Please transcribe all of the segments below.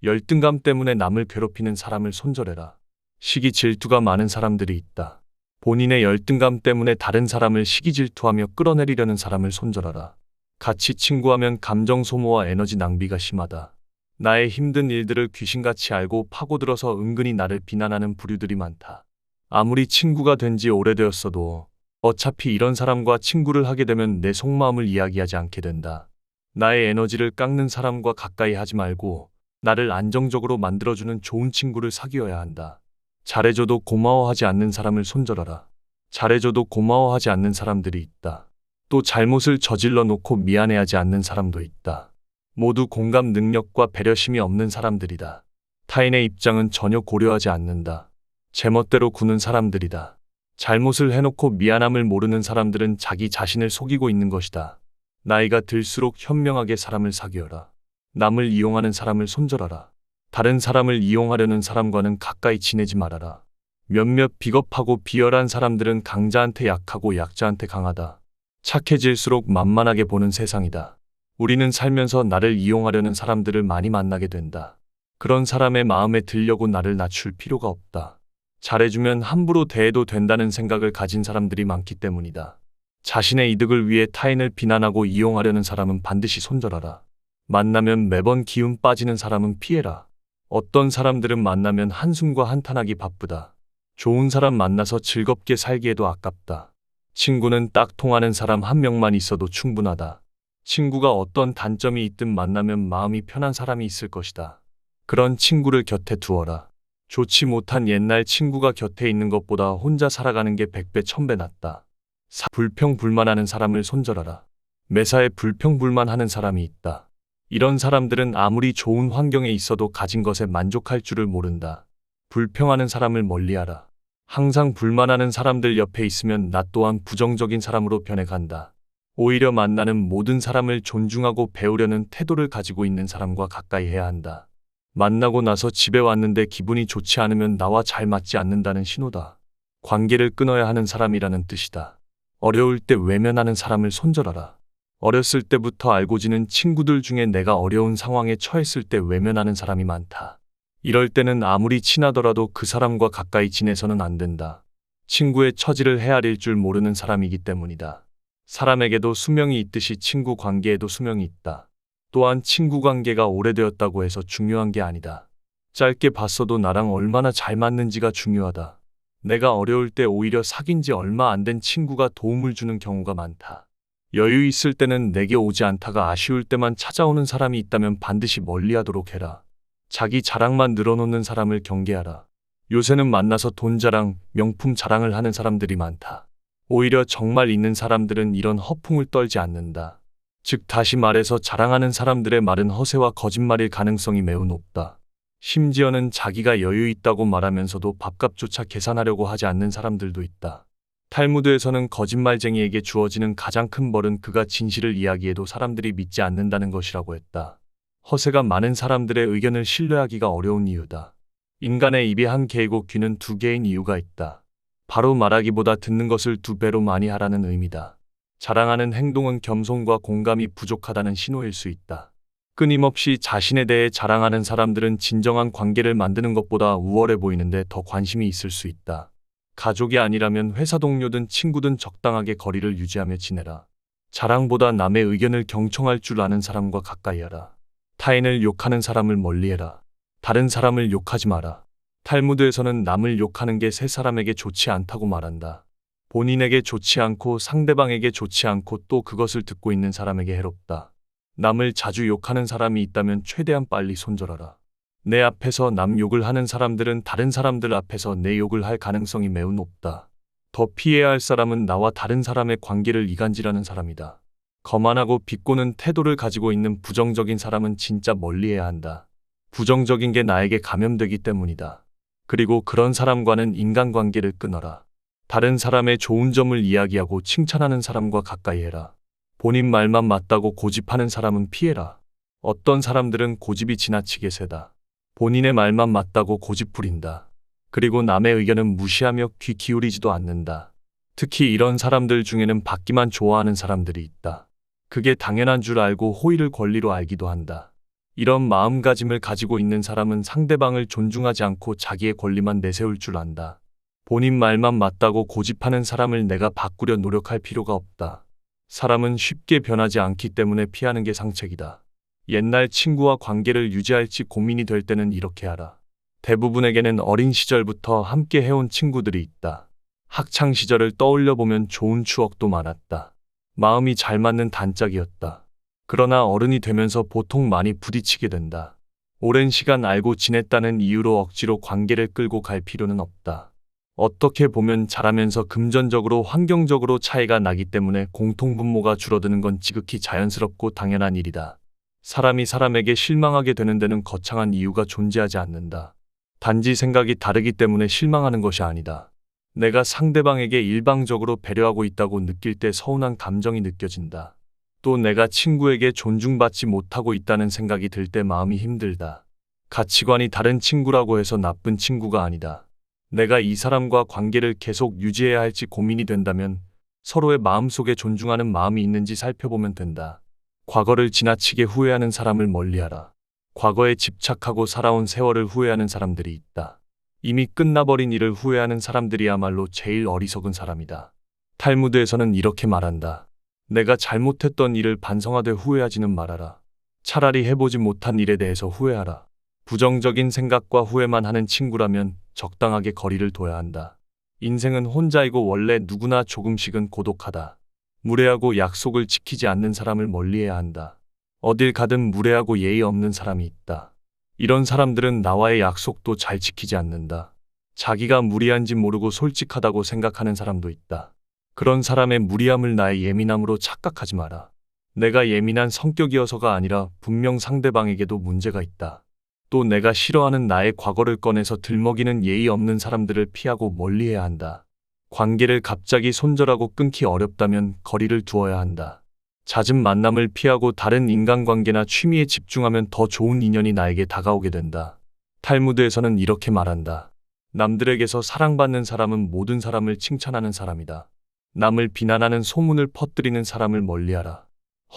열등감 때문에 남을 괴롭히는 사람을 손절해라. 시기 질투가 많은 사람들이 있다. 본인의 열등감 때문에 다른 사람을 시기 질투하며 끌어내리려는 사람을 손절하라. 같이 친구하면 감정 소모와 에너지 낭비가 심하다. 나의 힘든 일들을 귀신같이 알고 파고들어서 은근히 나를 비난하는 부류들이 많다. 아무리 친구가 된 지 오래되었어도 어차피 이런 사람과 친구를 하게 되면 내 속마음을 이야기하지 않게 된다. 나의 에너지를 깎는 사람과 가까이 하지 말고 나를 안정적으로 만들어주는 좋은 친구를 사귀어야 한다. 잘해줘도 고마워하지 않는 사람을 손절하라. 잘해줘도 고마워하지 않는 사람들이 있다. 또 잘못을 저질러 놓고 미안해하지 않는 사람도 있다. 모두 공감 능력과 배려심이 없는 사람들이다. 타인의 입장은 전혀 고려하지 않는다. 제멋대로 구는 사람들이다. 잘못을 해놓고 미안함을 모르는 사람들은 자기 자신을 속이고 있는 것이다. 나이가 들수록 현명하게 사람을 사귀어라. 남을 이용하는 사람을 손절하라. 다른 사람을 이용하려는 사람과는 가까이 지내지 말아라. 몇몇 비겁하고 비열한 사람들은 강자한테 약하고 약자한테 강하다. 착해질수록 만만하게 보는 세상이다. 우리는 살면서 나를 이용하려는 사람들을 많이 만나게 된다. 그런 사람의 마음에 들려고 나를 낮출 필요가 없다. 잘해주면 함부로 대해도 된다는 생각을 가진 사람들이 많기 때문이다. 자신의 이득을 위해 타인을 비난하고 이용하려는 사람은 반드시 손절하라. 만나면 매번 기운 빠지는 사람은 피해라. 어떤 사람들은 만나면 한숨과 한탄하기 바쁘다. 좋은 사람 만나서 즐겁게 살기에도 아깝다. 친구는 딱 통하는 사람 한 명만 있어도 충분하다. 친구가 어떤 단점이 있든 만나면 마음이 편한 사람이 있을 것이다. 그런 친구를 곁에 두어라. 좋지 못한 옛날 친구가 곁에 있는 것보다 혼자 살아가는 게 100배 1000배 낫다. 불평불만하는 사람을 손절하라. 매사에 불평불만하는 사람이 있다. 이런 사람들은 아무리 좋은 환경에 있어도 가진 것에 만족할 줄을 모른다. 불평하는 사람을 멀리하라. 항상 불만하는 사람들 옆에 있으면 나 또한 부정적인 사람으로 변해간다. 오히려 만나는 모든 사람을 존중하고 배우려는 태도를 가지고 있는 사람과 가까이 해야 한다. 만나고 나서 집에 왔는데 기분이 좋지 않으면 나와 잘 맞지 않는다는 신호다. 관계를 끊어야 하는 사람이라는 뜻이다. 어려울 때 외면하는 사람을 손절하라. 어렸을 때부터 알고 지낸 친구들 중에 내가 어려운 상황에 처했을 때 외면하는 사람이 많다. 이럴 때는 아무리 친하더라도 그 사람과 가까이 지내서는 안 된다. 친구의 처지를 헤아릴 줄 모르는 사람이기 때문이다. 사람에게도 수명이 있듯이 친구 관계에도 수명이 있다. 또한 친구 관계가 오래되었다고 해서 중요한 게 아니다. 짧게 봤어도 나랑 얼마나 잘 맞는지가 중요하다. 내가 어려울 때 오히려 사귄 지 얼마 안 된 친구가 도움을 주는 경우가 많다. 여유 있을 때는 내게 오지 않다가 아쉬울 때만 찾아오는 사람이 있다면 반드시 멀리하도록 해라. 자기 자랑만 늘어놓는 사람을 경계하라. 요새는 만나서 돈 자랑, 명품 자랑을 하는 사람들이 많다. 오히려 정말 있는 사람들은 이런 허풍을 떨지 않는다. 즉 다시 말해서 자랑하는 사람들의 말은 허세와 거짓말일 가능성이 매우 높다. 심지어는 자기가 여유 있다고 말하면서도 밥값조차 계산하려고 하지 않는 사람들도 있다. 탈무드에서는 거짓말쟁이에게 주어지는 가장 큰 벌은 그가 진실을 이야기해도 사람들이 믿지 않는다는 것이라고 했다. 허세가 많은 사람들의 의견을 신뢰하기가 어려운 이유다. 인간의 입이 한 개이고 귀는 두 개인 이유가 있다. 바로 말하기보다 듣는 것을 2배로 많이 하라는 의미다. 자랑하는 행동은 겸손과 공감이 부족하다는 신호일 수 있다. 끊임없이 자신에 대해 자랑하는 사람들은 진정한 관계를 만드는 것보다 우월해 보이는데 더 관심이 있을 수 있다. 가족이 아니라면 회사 동료든 친구든 적당하게 거리를 유지하며 지내라. 자랑보다 남의 의견을 경청할 줄 아는 사람과 가까이 하라. 타인을 욕하는 사람을 멀리해라. 다른 사람을 욕하지 마라. 탈무드에서는 남을 욕하는 게 세 사람에게 좋지 않다고 말한다. 본인에게 좋지 않고 상대방에게 좋지 않고 또 그것을 듣고 있는 사람에게 해롭다. 남을 자주 욕하는 사람이 있다면 최대한 빨리 손절하라. 내 앞에서 남 욕을 하는 사람들은 다른 사람들 앞에서 내 욕을 할 가능성이 매우 높다. 더 피해야 할 사람은 나와 다른 사람의 관계를 이간질하는 사람이다. 거만하고 비꼬는 태도를 가지고 있는 부정적인 사람은 진짜 멀리해야 한다. 부정적인 게 나에게 감염되기 때문이다. 그리고 그런 사람과는 인간관계를 끊어라. 다른 사람의 좋은 점을 이야기하고 칭찬하는 사람과 가까이 해라. 본인 말만 맞다고 고집하는 사람은 피해라. 어떤 사람들은 고집이 지나치게 세다. 본인의 말만 맞다고 고집 부린다. 그리고 남의 의견은 무시하며 귀 기울이지도 않는다. 특히 이런 사람들 중에는 받기만 좋아하는 사람들이 있다. 그게 당연한 줄 알고 호의를 권리로 알기도 한다. 이런 마음가짐을 가지고 있는 사람은 상대방을 존중하지 않고 자기의 권리만 내세울 줄 안다. 본인 말만 맞다고 고집하는 사람을 내가 바꾸려 노력할 필요가 없다. 사람은 쉽게 변하지 않기 때문에 피하는 게 상책이다. 옛날 친구와 관계를 유지할지 고민이 될 때는 이렇게 하라. 대부분에게는 어린 시절부터 함께 해온 친구들이 있다. 학창 시절을 떠올려 보면 좋은 추억도 많았다. 마음이 잘 맞는 단짝이었다. 그러나 어른이 되면서 보통 많이 부딪히게 된다. 오랜 시간 알고 지냈다는 이유로 억지로 관계를 끌고 갈 필요는 없다. 어떻게 보면 자라면서 금전적으로 환경적으로 차이가 나기 때문에 공통분모가 줄어드는 건 지극히 자연스럽고 당연한 일이다. 사람이 사람에게 실망하게 되는 데는 거창한 이유가 존재하지 않는다. 단지 생각이 다르기 때문에 실망하는 것이 아니다. 내가 상대방에게 일방적으로 배려하고 있다고 느낄 때 서운한 감정이 느껴진다. 또 내가 친구에게 존중받지 못하고 있다는 생각이 들 때 마음이 힘들다. 가치관이 다른 친구라고 해서 나쁜 친구가 아니다. 내가 이 사람과 관계를 계속 유지해야 할지 고민이 된다면 서로의 마음속에 존중하는 마음이 있는지 살펴보면 된다. 과거를 지나치게 후회하는 사람을 멀리하라. 과거에 집착하고 살아온 세월을 후회하는 사람들이 있다. 이미 끝나버린 일을 후회하는 사람들이야말로 제일 어리석은 사람이다. 탈무드에서는 이렇게 말한다. 내가 잘못했던 일을 반성하되 후회하지는 말아라. 차라리 해보지 못한 일에 대해서 후회하라. 부정적인 생각과 후회만 하는 친구라면 적당하게 거리를 둬야 한다. 인생은 혼자이고 원래 누구나 조금씩은 고독하다. 무례하고 약속을 지키지 않는 사람을 멀리해야 한다. 어딜 가든 무례하고 예의 없는 사람이 있다. 이런 사람들은 나와의 약속도 잘 지키지 않는다. 자기가 무리한지 모르고 솔직하다고 생각하는 사람도 있다. 그런 사람의 무리함을 나의 예민함으로 착각하지 마라. 내가 예민한 성격이어서가 아니라 분명 상대방에게도 문제가 있다. 또 내가 싫어하는 나의 과거를 꺼내서 들먹이는 예의 없는 사람들을 피하고 멀리해야 한다. 관계를 갑자기 손절하고 끊기 어렵다면 거리를 두어야 한다. 잦은 만남을 피하고 다른 인간관계나 취미에 집중하면 더 좋은 인연이 나에게 다가오게 된다. 탈무드에서는 이렇게 말한다. 남들에게서 사랑받는 사람은 모든 사람을 칭찬하는 사람이다. 남을 비난하는 소문을 퍼뜨리는 사람을 멀리하라.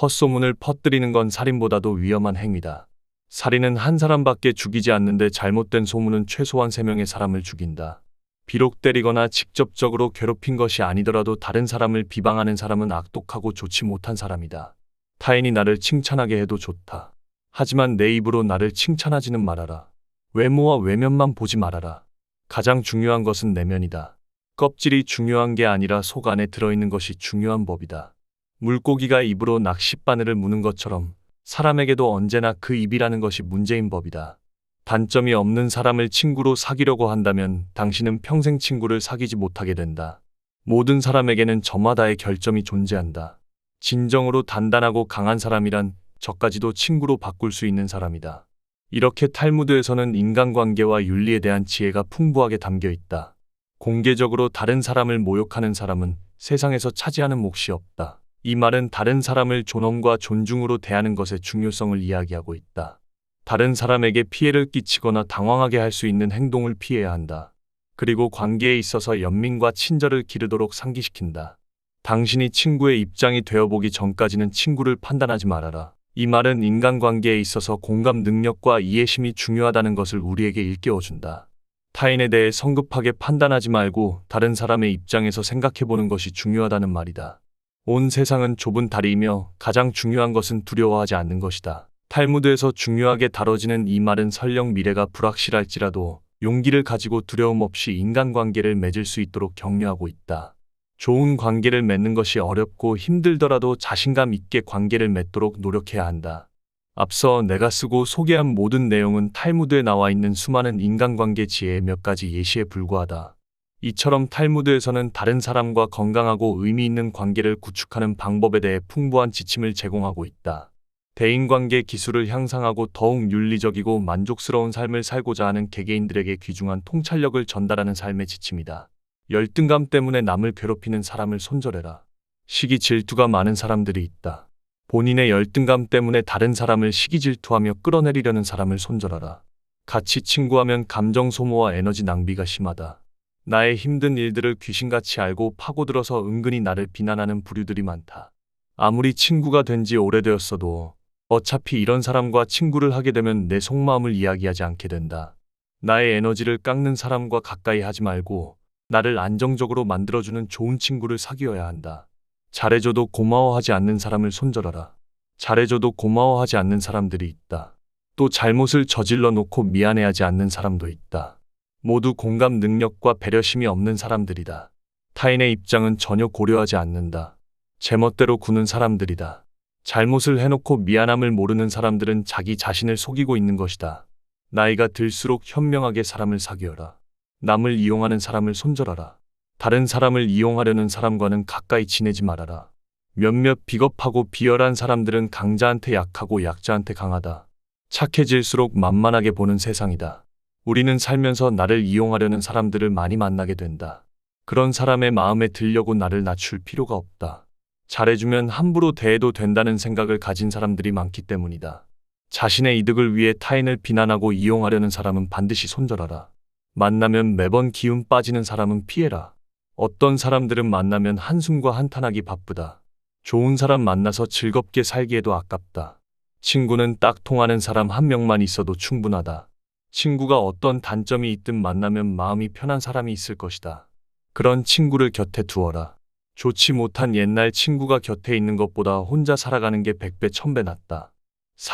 헛소문을 퍼뜨리는 건 살인보다도 위험한 행위다. 살인은 한 사람밖에 죽이지 않는데 잘못된 소문은 최소한 3명의 사람을 죽인다. 비록 때리거나 직접적으로 괴롭힌 것이 아니더라도 다른 사람을 비방하는 사람은 악독하고 좋지 못한 사람이다. 타인이 나를 칭찬하게 해도 좋다. 하지만 내 입으로 나를 칭찬하지는 말아라. 외모와 외면만 보지 말아라. 가장 중요한 것은 내면이다. 껍질이 중요한 게 아니라 속 안에 들어있는 것이 중요한 법이다. 물고기가 입으로 낚싯바늘을 무는 것처럼 사람에게도 언제나 그 입이라는 것이 문제인 법이다. 단점이 없는 사람을 친구로 사귀려고 한다면 당신은 평생 친구를 사귀지 못하게 된다. 모든 사람에게는 저마다의 결점이 존재한다. 진정으로 단단하고 강한 사람이란 저까지도 친구로 바꿀 수 있는 사람이다. 이렇게 탈무드에서는 인간관계와 윤리에 대한 지혜가 풍부하게 담겨 있다. 공개적으로 다른 사람을 모욕하는 사람은 세상에서 차지하는 몫이 없다. 이 말은 다른 사람을 존엄과 존중으로 대하는 것의 중요성을 이야기하고 있다. 다른 사람에게 피해를 끼치거나 당황하게 할 수 있는 행동을 피해야 한다. 그리고 관계에 있어서 연민과 친절을 기르도록 상기시킨다. 당신이 친구의 입장이 되어보기 전까지는 친구를 판단하지 말아라. 이 말은 인간관계에 있어서 공감 능력과 이해심이 중요하다는 것을 우리에게 일깨워준다. 타인에 대해 성급하게 판단하지 말고 다른 사람의 입장에서 생각해보는 것이 중요하다는 말이다. 온 세상은 좁은 다리이며 가장 중요한 것은 두려워하지 않는 것이다. 탈무드에서 중요하게 다뤄지는 이 말은 설령 미래가 불확실할지라도 용기를 가지고 두려움 없이 인간관계를 맺을 수 있도록 격려하고 있다. 좋은 관계를 맺는 것이 어렵고 힘들더라도 자신감 있게 관계를 맺도록 노력해야 한다. 앞서 내가 쓰고 소개한 모든 내용은 탈무드에 나와 있는 수많은 인간관계 지혜의 몇 가지 예시에 불과하다. 이처럼 탈무드에서는 다른 사람과 건강하고 의미 있는 관계를 구축하는 방법에 대해 풍부한 지침을 제공하고 있다. 대인관계 기술을 향상하고 더욱 윤리적이고 만족스러운 삶을 살고자 하는 개개인들에게 귀중한 통찰력을 전달하는 삶의 지침이다. 열등감 때문에 남을 괴롭히는 사람을 손절해라. 시기 질투가 많은 사람들이 있다. 본인의 열등감 때문에 다른 사람을 시기 질투하며 끌어내리려는 사람을 손절하라. 같이 친구하면 감정 소모와 에너지 낭비가 심하다. 나의 힘든 일들을 귀신같이 알고 파고들어서 은근히 나를 비난하는 부류들이 많다. 아무리 친구가 된 지 오래되었어도 어차피 이런 사람과 친구를 하게 되면 내 속마음을 이야기하지 않게 된다. 나의 에너지를 깎는 사람과 가까이 하지 말고 나를 안정적으로 만들어주는 좋은 친구를 사귀어야 한다. 잘해줘도 고마워하지 않는 사람을 손절하라. 잘해줘도 고마워하지 않는 사람들이 있다. 또 잘못을 저질러 놓고 미안해하지 않는 사람도 있다. 모두 공감 능력과 배려심이 없는 사람들이다. 타인의 입장은 전혀 고려하지 않는다. 제멋대로 구는 사람들이다. 잘못을 해놓고 미안함을 모르는 사람들은 자기 자신을 속이고 있는 것이다. 나이가 들수록 현명하게 사람을 사귀어라. 남을 이용하는 사람을 손절하라. 다른 사람을 이용하려는 사람과는 가까이 지내지 말아라. 몇몇 비겁하고 비열한 사람들은 강자한테 약하고 약자한테 강하다. 착해질수록 만만하게 보는 세상이다. 우리는 살면서 나를 이용하려는 사람들을 많이 만나게 된다. 그런 사람의 마음에 들려고 나를 낮출 필요가 없다. 잘해주면 함부로 대해도 된다는 생각을 가진 사람들이 많기 때문이다. 자신의 이득을 위해 타인을 비난하고 이용하려는 사람은 반드시 손절하라. 만나면 매번 기운 빠지는 사람은 피해라. 어떤 사람들은 만나면 한숨과 한탄하기 바쁘다. 좋은 사람 만나서 즐겁게 살기에도 아깝다. 친구는 딱 통하는 사람 한 명만 있어도 충분하다. 친구가 어떤 단점이 있든 만나면 마음이 편한 사람이 있을 것이다. 그런 친구를 곁에 두어라. 좋지 못한 옛날 친구가 곁에 있는 것보다 혼자 살아가는 게 100배 1000배 낫다.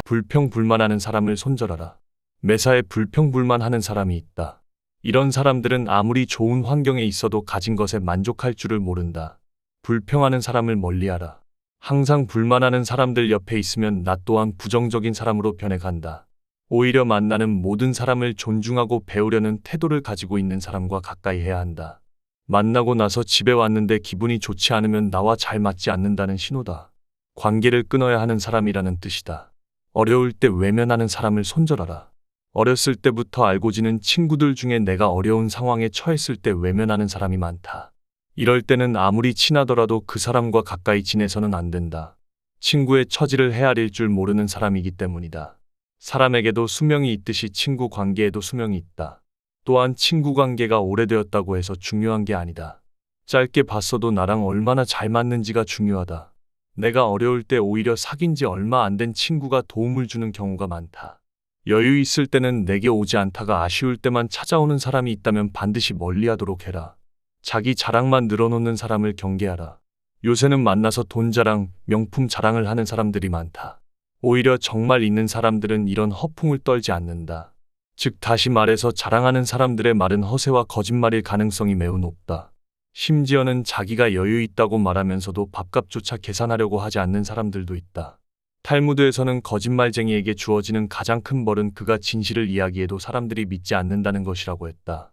불평불만하는 사람을 손절하라. 매사에 불평불만하는 사람이 있다. 이런 사람들은 아무리 좋은 환경에 있어도 가진 것에 만족할 줄을 모른다. 불평하는 사람을 멀리하라. 항상 불만하는 사람들 옆에 있으면 나 또한 부정적인 사람으로 변해간다. 오히려 만나는 모든 사람을 존중하고 배우려는 태도를 가지고 있는 사람과 가까이 해야 한다. 만나고 나서 집에 왔는데 기분이 좋지 않으면 나와 잘 맞지 않는다는 신호다. 관계를 끊어야 하는 사람이라는 뜻이다. 어려울 때 외면하는 사람을 손절하라. 어렸을 때부터 알고 지낸 친구들 중에 내가 어려운 상황에 처했을 때 외면하는 사람이 많다. 이럴 때는 아무리 친하더라도 그 사람과 가까이 지내서는 안 된다. 친구의 처지를 헤아릴 줄 모르는 사람이기 때문이다. 사람에게도 수명이 있듯이 친구 관계에도 수명이 있다. 또한 친구 관계가 오래되었다고 해서 중요한 게 아니다. 짧게 봤어도 나랑 얼마나 잘 맞는지가 중요하다. 내가 어려울 때 오히려 사귄 지 얼마 안 된 친구가 도움을 주는 경우가 많다. 여유 있을 때는 내게 오지 않다가 아쉬울 때만 찾아오는 사람이 있다면 반드시 멀리하도록 해라. 자기 자랑만 늘어놓는 사람을 경계하라. 요새는 만나서 돈 자랑, 명품 자랑을 하는 사람들이 많다. 오히려 정말 있는 사람들은 이런 허풍을 떨지 않는다. 즉 다시 말해서 자랑하는 사람들의 말은 허세와 거짓말일 가능성이 매우 높다. 심지어는 자기가 여유 있다고 말하면서도 밥값조차 계산하려고 하지 않는 사람들도 있다. 탈무드에서는 거짓말쟁이에게 주어지는 가장 큰 벌은 그가 진실을 이야기해도 사람들이 믿지 않는다는 것이라고 했다.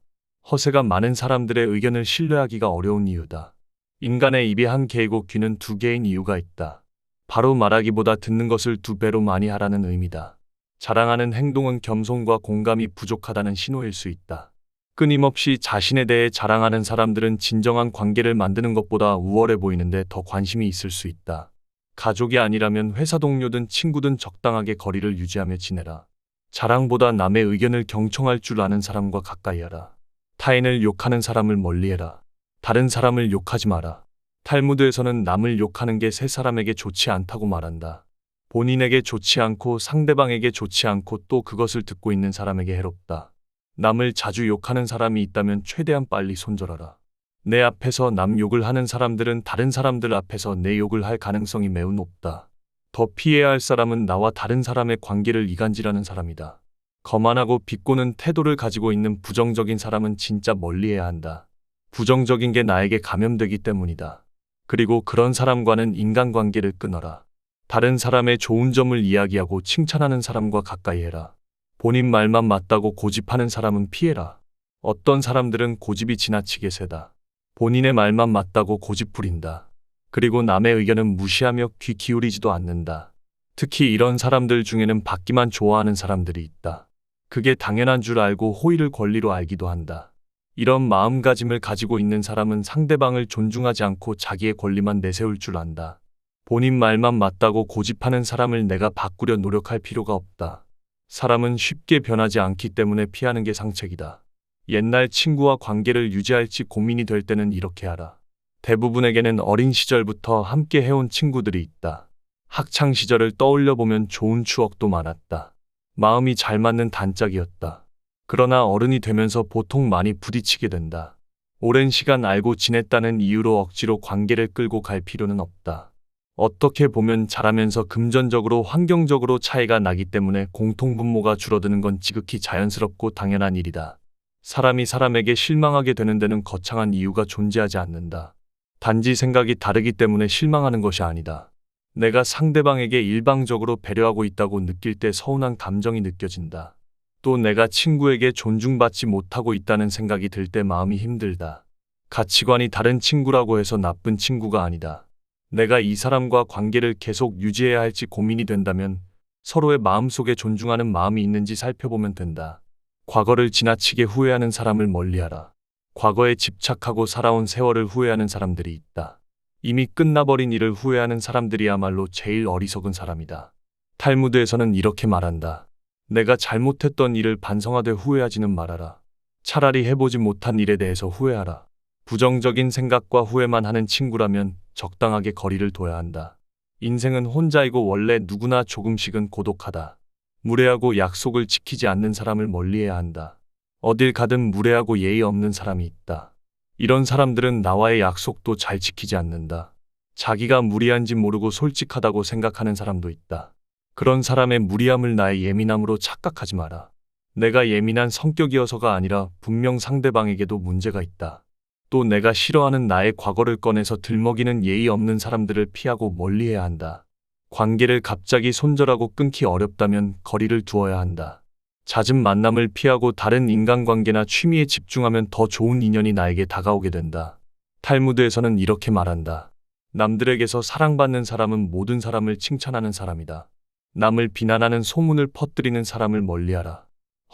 허세가 많은 사람들의 의견을 신뢰하기가 어려운 이유다. 인간의 입이 한 개이고 귀는 두 개인 이유가 있다. 바로 말하기보다 듣는 것을 2배로 많이 하라는 의미다. 자랑하는 행동은 겸손과 공감이 부족하다는 신호일 수 있다. 끊임없이 자신에 대해 자랑하는 사람들은 진정한 관계를 만드는 것보다 우월해 보이는데 더 관심이 있을 수 있다. 가족이 아니라면 회사 동료든 친구든 적당하게 거리를 유지하며 지내라. 자랑보다 남의 의견을 경청할 줄 아는 사람과 가까이 하라. 타인을 욕하는 사람을 멀리해라. 다른 사람을 욕하지 마라. 탈무드에서는 남을 욕하는 게 새 사람에게 좋지 않다고 말한다. 본인에게 좋지 않고 상대방에게 좋지 않고 또 그것을 듣고 있는 사람에게 해롭다. 남을 자주 욕하는 사람이 있다면 최대한 빨리 손절하라. 내 앞에서 남 욕을 하는 사람들은 다른 사람들 앞에서 내 욕을 할 가능성이 매우 높다. 더 피해야 할 사람은 나와 다른 사람의 관계를 이간질하는 사람이다. 거만하고 비꼬는 태도를 가지고 있는 부정적인 사람은 진짜 멀리해야 한다. 부정적인 게 나에게 감염되기 때문이다. 그리고 그런 사람과는 인간관계를 끊어라. 다른 사람의 좋은 점을 이야기하고 칭찬하는 사람과 가까이 해라. 본인 말만 맞다고 고집하는 사람은 피해라. 어떤 사람들은 고집이 지나치게 세다. 본인의 말만 맞다고 고집 부린다. 그리고 남의 의견은 무시하며 귀 기울이지도 않는다. 특히 이런 사람들 중에는 받기만 좋아하는 사람들이 있다. 그게 당연한 줄 알고 호의를 권리로 알기도 한다. 이런 마음가짐을 가지고 있는 사람은 상대방을 존중하지 않고 자기의 권리만 내세울 줄 안다. 본인 말만 맞다고 고집하는 사람을 내가 바꾸려 노력할 필요가 없다. 사람은 쉽게 변하지 않기 때문에 피하는 게 상책이다. 옛날 친구와 관계를 유지할지 고민이 될 때는 이렇게 하라. 대부분에게는 어린 시절부터 함께 해온 친구들이 있다. 학창 시절을 떠올려 보면 좋은 추억도 많았다. 마음이 잘 맞는 단짝이었다. 그러나 어른이 되면서 보통 많이 부딪히게 된다. 오랜 시간 알고 지냈다는 이유로 억지로 관계를 끌고 갈 필요는 없다. 어떻게 보면 자라면서 금전적으로 환경적으로 차이가 나기 때문에 공통분모가 줄어드는 건 지극히 자연스럽고 당연한 일이다. 사람이 사람에게 실망하게 되는 데는 거창한 이유가 존재하지 않는다. 단지 생각이 다르기 때문에 실망하는 것이 아니다. 내가 상대방에게 일방적으로 배려하고 있다고 느낄 때 서운한 감정이 느껴진다. 또 내가 친구에게 존중받지 못하고 있다는 생각이 들 때 마음이 힘들다. 가치관이 다른 친구라고 해서 나쁜 친구가 아니다. 내가 이 사람과 관계를 계속 유지해야 할지 고민이 된다면 서로의 마음속에 존중하는 마음이 있는지 살펴보면 된다. 과거를 지나치게 후회하는 사람을 멀리하라. 과거에 집착하고 살아온 세월을 후회하는 사람들이 있다. 이미 끝나버린 일을 후회하는 사람들이야말로 제일 어리석은 사람이다. 탈무드에서는 이렇게 말한다. 내가 잘못했던 일을 반성하되 후회하지는 말아라. 차라리 해보지 못한 일에 대해서 후회하라. 부정적인 생각과 후회만 하는 친구라면 적당하게 거리를 둬야 한다. 인생은 혼자이고 원래 누구나 조금씩은 고독하다. 무례하고 약속을 지키지 않는 사람을 멀리해야 한다. 어딜 가든 무례하고 예의 없는 사람이 있다. 이런 사람들은 나와의 약속도 잘 지키지 않는다. 자기가 무리한지 모르고 솔직하다고 생각하는 사람도 있다. 그런 사람의 무리함을 나의 예민함으로 착각하지 마라. 내가 예민한 성격이어서가 아니라 분명 상대방에게도 문제가 있다. 또 내가 싫어하는 나의 과거를 꺼내서 들먹이는 예의 없는 사람들을 피하고 멀리해야 한다. 관계를 갑자기 손절하고 끊기 어렵다면 거리를 두어야 한다. 잦은 만남을 피하고 다른 인간관계나 취미에 집중하면 더 좋은 인연이 나에게 다가오게 된다. 탈무드에서는 이렇게 말한다. 남들에게서 사랑받는 사람은 모든 사람을 칭찬하는 사람이다. 남을 비난하는 소문을 퍼뜨리는 사람을 멀리하라.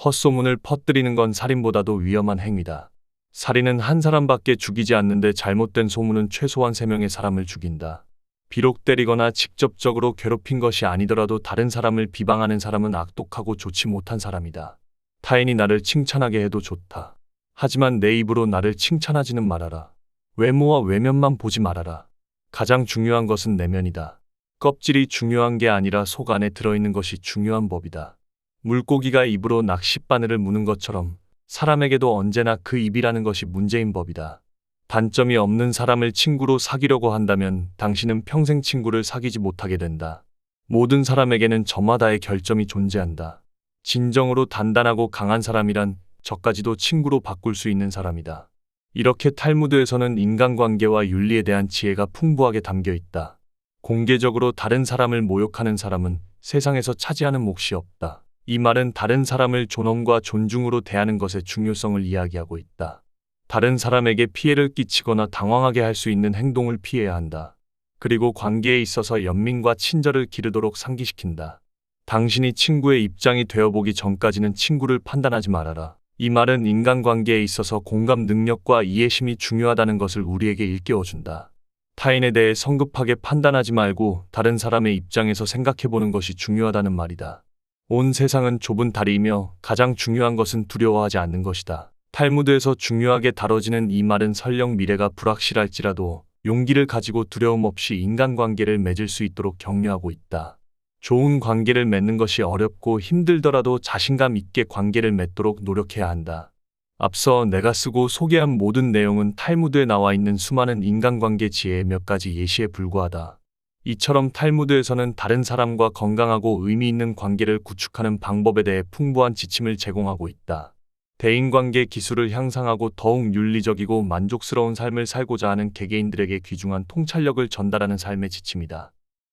헛소문을 퍼뜨리는 건 살인보다도 위험한 행위다. 살인은 한 사람밖에 죽이지 않는데 잘못된 소문은 최소한 3명의 사람을 죽인다. 비록 때리거나 직접적으로 괴롭힌 것이 아니더라도 다른 사람을 비방하는 사람은 악독하고 좋지 못한 사람이다. 타인이 나를 칭찬하게 해도 좋다. 하지만 내 입으로 나를 칭찬하지는 말아라. 외모와 외면만 보지 말아라. 가장 중요한 것은 내면이다. 껍질이 중요한 게 아니라 속 안에 들어있는 것이 중요한 법이다. 물고기가 입으로 낚싯바늘을 무는 것처럼 사람에게도 언제나 그 입이라는 것이 문제인 법이다. 단점이 없는 사람을 친구로 사귀려고 한다면 당신은 평생 친구를 사귀지 못하게 된다. 모든 사람에게는 저마다의 결점이 존재한다. 진정으로 단단하고 강한 사람이란 저까지도 친구로 바꿀 수 있는 사람이다. 이렇게 탈무드에서는 인간관계와 윤리에 대한 지혜가 풍부하게 담겨 있다. 공개적으로 다른 사람을 모욕하는 사람은 세상에서 차지하는 몫이 없다. 이 말은 다른 사람을 존엄과 존중으로 대하는 것의 중요성을 이야기하고 있다. 다른 사람에게 피해를 끼치거나 당황하게 할 수 있는 행동을 피해야 한다. 그리고 관계에 있어서 연민과 친절을 기르도록 상기시킨다. 당신이 친구의 입장이 되어보기 전까지는 친구를 판단하지 말아라. 이 말은 인간관계에 있어서 공감 능력과 이해심이 중요하다는 것을 우리에게 일깨워준다. 타인에 대해 성급하게 판단하지 말고 다른 사람의 입장에서 생각해보는 것이 중요하다는 말이다. 온 세상은 좁은 다리이며 가장 중요한 것은 두려워하지 않는 것이다. 탈무드에서 중요하게 다뤄지는 이 말은 설령 미래가 불확실할지라도 용기를 가지고 두려움 없이 인간관계를 맺을 수 있도록 격려하고 있다. 좋은 관계를 맺는 것이 어렵고 힘들더라도 자신감 있게 관계를 맺도록 노력해야 한다. 앞서 내가 쓰고 소개한 모든 내용은 탈무드에 나와 있는 수많은 인간관계 지혜의 몇 가지 예시에 불과하다. 이처럼 탈무드에서는 다른 사람과 건강하고 의미 있는 관계를 구축하는 방법에 대해 풍부한 지침을 제공하고 있다. 대인관계 기술을 향상하고 더욱 윤리적이고 만족스러운 삶을 살고자 하는 개개인들에게 귀중한 통찰력을 전달하는 삶의 지침이다.